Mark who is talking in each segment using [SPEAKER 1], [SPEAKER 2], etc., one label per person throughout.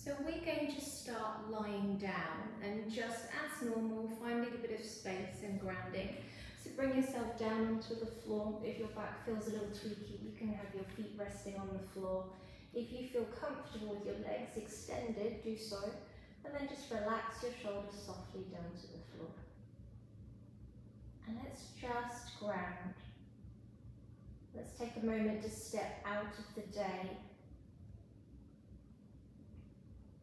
[SPEAKER 1] So we're going to start lying down and just as normal, finding a bit of space and grounding. So bring yourself down onto the floor. If your back feels a little tweaky, you can have your feet resting on the floor. If you feel comfortable with your legs extended, do so. And then just relax your shoulders softly down to the floor. And let's just ground. Let's take a moment to step out of the day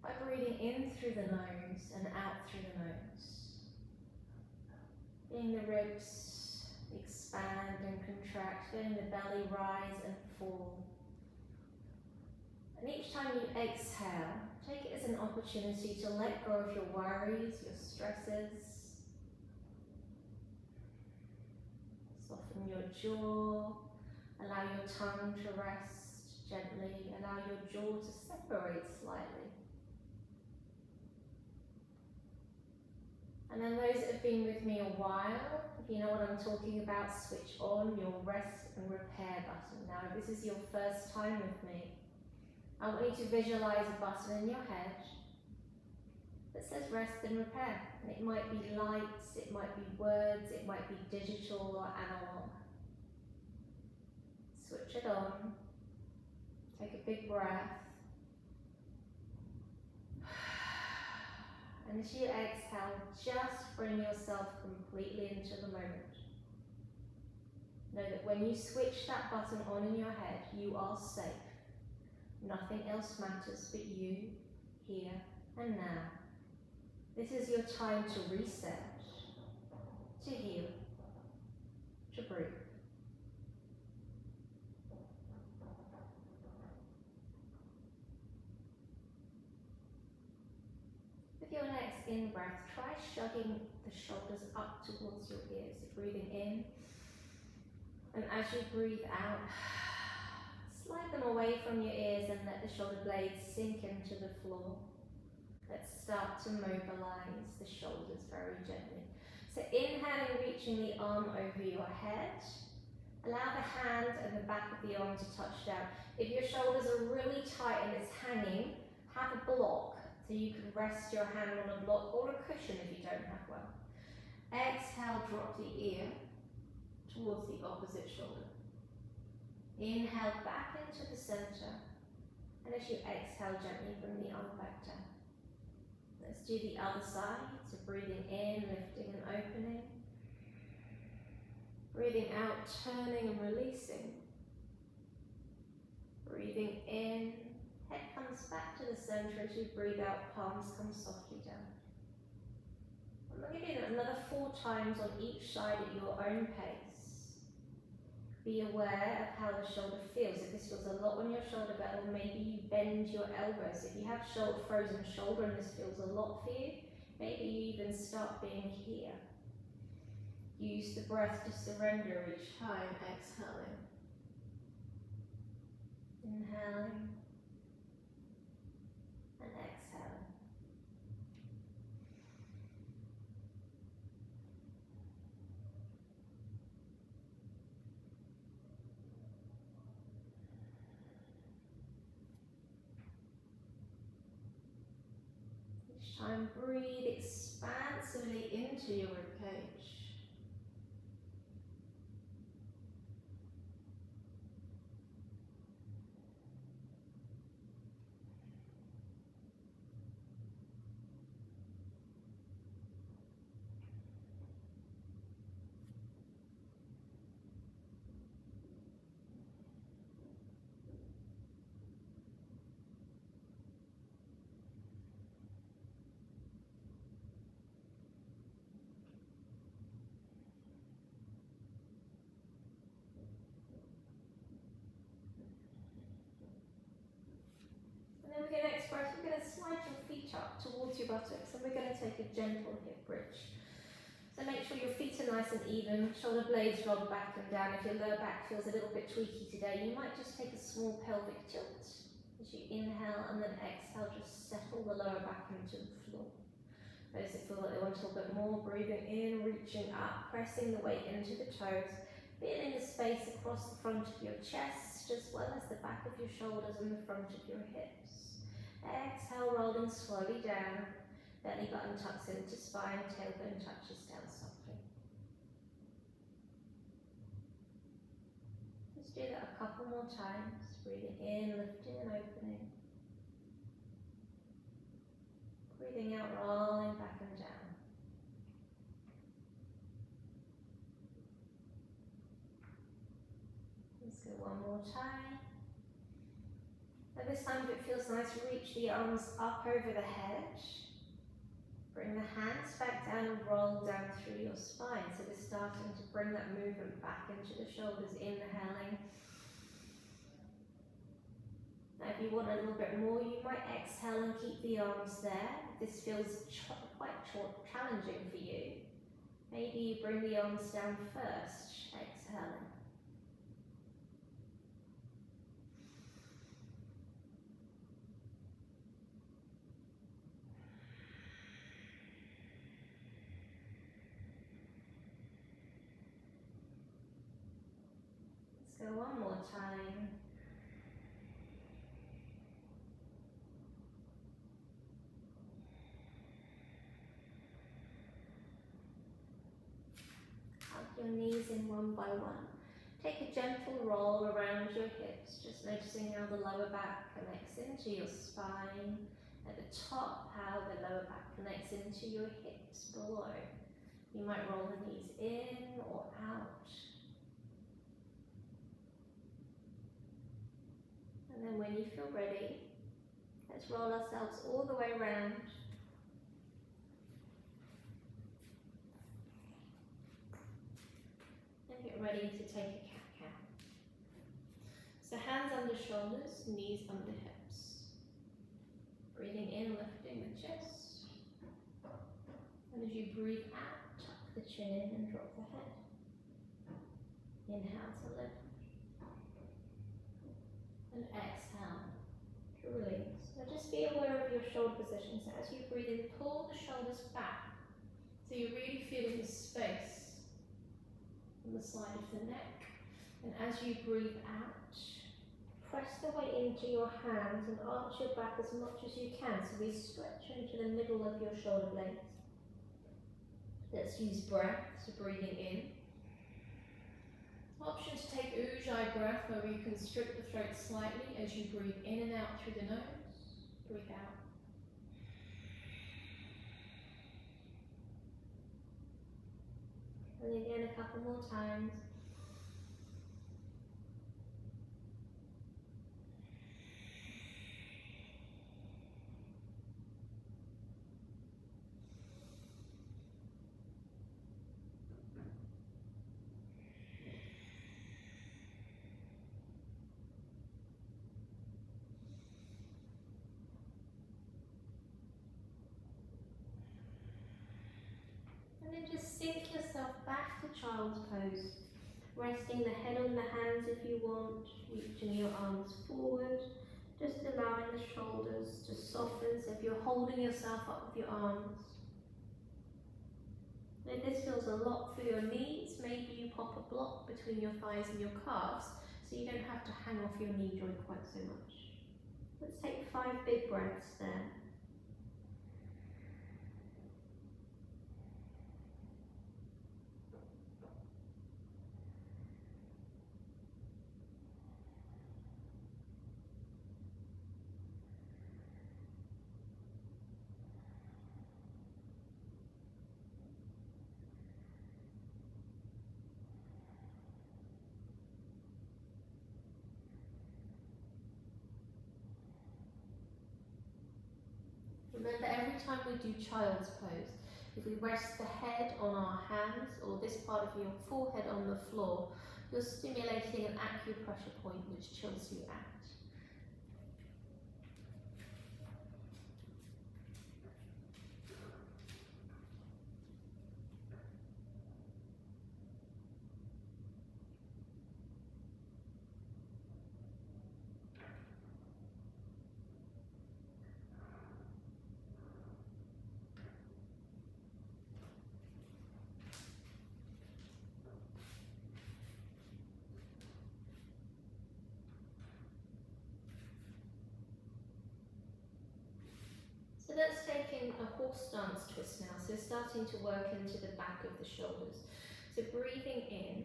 [SPEAKER 1] by breathing in through the nose and out through the nose. Feeling the ribs expand and contract, feeling the belly rise and fall. And each time you exhale, take it as an opportunity to let go of your worries, your stresses. Soften your jaw, allow your tongue to rest gently, allow your jaw to separate slightly. And then those that have been with me a while, if you know what I'm talking about, switch on your rest and repair button. Now, if this is your first time with me, I want you to visualize a button in your head that says rest and repair. And it might be lights, it might be words, it might be digital or analog. Switch it on. Take a big breath. And as you exhale, just bring yourself completely into the moment. Know that when you switch that button on in your head, you are safe. Nothing else matters but you, here and now. This is your time to reset, to heal, to breathe. With your next in-breath, try shugging the shoulders up towards your ears. You're breathing in, and as you breathe out, slide them away from your ears and let the shoulder blades sink into the floor. Let's start to mobilize the shoulders very gently. So inhaling, reaching the arm over your head. Allow the hand and the back of the arm to touch down. If your shoulders are really tight and it's hanging, have a block so you can rest your hand on a block or a cushion if you don't have one. Exhale, drop the ear towards the opposite shoulder. Inhale back into the center, and as you exhale, gently bring the arm back down. Let's do the other side. So breathing in, lifting and opening. Breathing out, turning and releasing. Breathing in, head comes back to the center as you breathe out, palms come softly down. I'm going to give you another 4 times on each side at your own pace. Be aware of how the shoulder feels. If this feels a lot on your shoulder blade, or maybe you bend your elbows. If you have frozen shoulder and this feels a lot for you, maybe you even start being here. Use the breath to surrender each time, exhaling. Inhaling and exhaling. Each time, breathe expansively into your ribcage. And then with your next breath, you're going to slide your feet up towards your buttocks, and we're going to take a gentle hip bridge. So make sure your feet are nice and even, shoulder blades roll back and down. If your lower back feels a little bit tweaky today, you might just take a small pelvic tilt. As you inhale and then exhale, just settle the lower back into the floor. Those that feel like they want a little bit more, breathing in, reaching up, pressing the weight into the toes, feeling the space across the front of your chest, as well as the back of your shoulders and the front of your hips. Exhale, rolling slowly down. Belly button tucks into spine, tailbone touches down softly. Just do that a couple more times. Breathing in, lifting and opening. Breathing out, rolling back and down. Let's go one more time. At this time, if it feels nice, reach the arms up over the head. Bring the hands back down and roll down through your spine. So we're starting to bring that movement back into the shoulders, inhaling. Now if you want a little bit more, you might exhale and keep the arms there. If this feels quite challenging for you, maybe you bring the arms down first, exhaling. Let's go one more time. Your knees in one by one. Take a gentle roll around your hips, just noticing how the lower back connects into your spine. At the top, how the lower back connects into your hips below. You might roll the knees in or out. And then when you feel ready, let's roll ourselves all the way around. Get ready to take a cat-cow. So hands under shoulders, knees under hips. Breathing in, lifting the chest. And as you breathe out, tuck the chin in and drop the head. Inhale to lift. And exhale to release. Now just be aware of your shoulder position. So as you breathe in, pull the shoulders back. So you're really feeling the space on the side of the neck, and as you breathe out, press the weight into your hands and arch your back as much as you can, so we stretch into the middle of your shoulder blades. Let's use breath, so breathing in. Option to take Ujjayi breath, where we constrict the throat slightly as you breathe in and out through the nose. Breathe out. And again, a couple more times. And then just sink yourself back to child's pose, resting the head on the hands if you want, reaching your arms forward, just allowing the shoulders to soften. So if you're holding yourself up with your arms, if this feels a lot for your knees, maybe you pop a block between your thighs and your calves so you don't have to hang off your knee joint quite so much. Let's take 5 big breaths there. Remember, every time we do child's pose, if we rest the head on our hands or this part of your forehead on the floor, you're stimulating an acupressure point which chills you out. So let's take in a horse stance twist now. So starting to work into the back of the shoulders. So breathing in,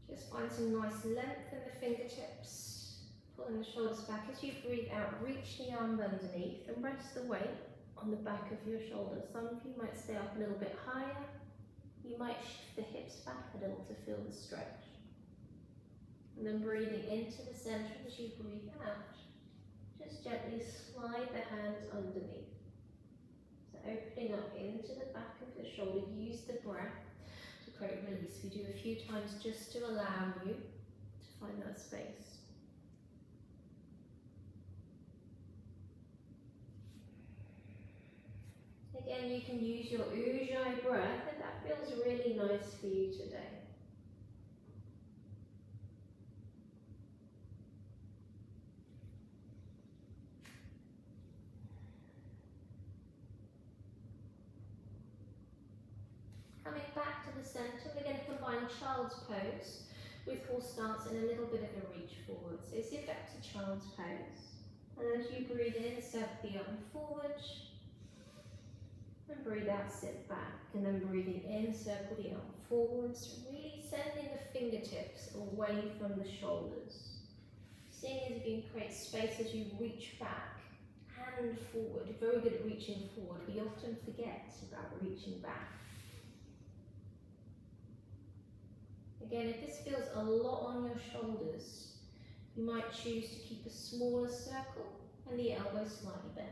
[SPEAKER 1] just find some nice length in the fingertips. Pulling the shoulders back. As you breathe out, reach the arms underneath and rest the weight on the back of your shoulders. Some of you might stay up a little bit higher. You might shift the hips back a little to feel the stretch. And then breathing into the center as you breathe out. Just gently slide the hands underneath. So opening up into the back of the shoulder. Use the breath to create release. We do a few times just to allow you to find that space. Again, you can use your ujjayi breath if that feels really nice for you today. Coming back to the center, we're going to combine child's pose with horse stance and a little bit of a reach forward. So sit back to child's pose. And as you breathe in, circle the arm forward. And breathe out, sit back. And then breathing in, circle the arm forwards. Really sending the fingertips away from the shoulders. Seeing as you can create space as you reach back, hand forward. You're very good at reaching forward. We often forget about reaching back. Again, if this feels a lot on your shoulders, you might choose to keep a smaller circle and the elbows slightly bent.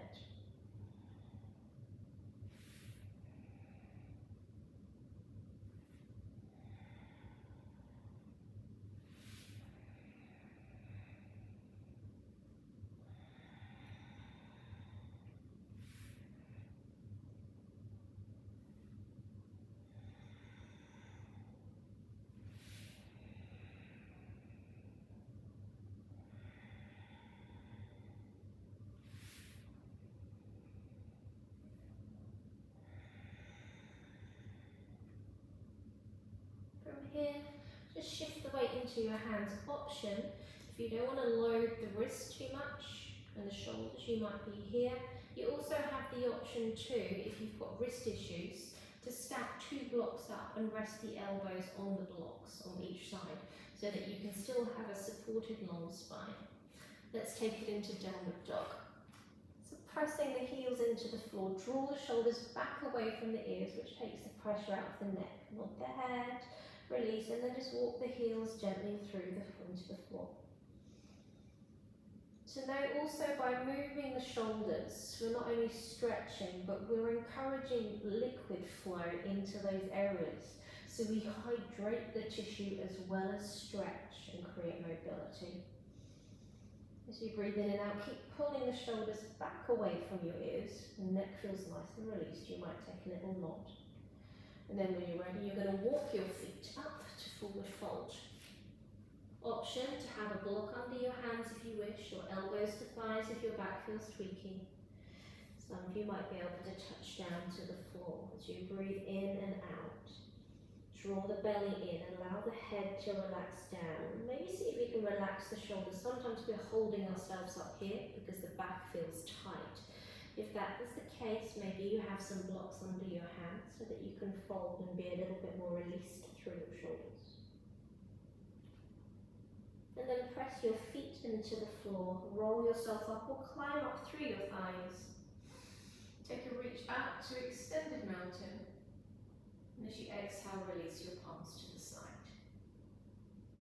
[SPEAKER 1] From here, just shift the weight into your hands. Option, if you don't want to load the wrist too much and the shoulders, you might be here. You also have the option too, if you've got wrist issues, to stack 2 blocks up and rest the elbows on the blocks on each side so that you can still have a supported long spine. Let's take it into downward dog. So pressing the heels into the floor, draw the shoulders back away from the ears, which takes the pressure out of the neck. Nod the head, release, and then just walk the heels gently through into the floor. So now also by moving the shoulders, we're not only stretching, but we're encouraging liquid flow into those areas. So we hydrate the tissue as well as stretch and create mobility. As you breathe in and out, keep pulling the shoulders back away from your ears. The neck feels nice and released. You might take a little nod. And then when you're ready, you're going to walk your feet up to forward fold. Option to have a block under your hands if you wish, or elbows to thighs if your back feels tweaky. Some of you might be able to touch down to the floor as you breathe in and out. Draw the belly in, allow the head to relax down. Maybe see if you can relax the shoulders. Sometimes we're holding ourselves up here because the back feels tight. If that is the case, maybe you have some blocks under your hands so that you can fold and be a little bit more released through your shoulders. And then press your feet into the floor, roll yourself up or climb up through your thighs. Take a reach out to extended mountain. And as you exhale, release your palms to the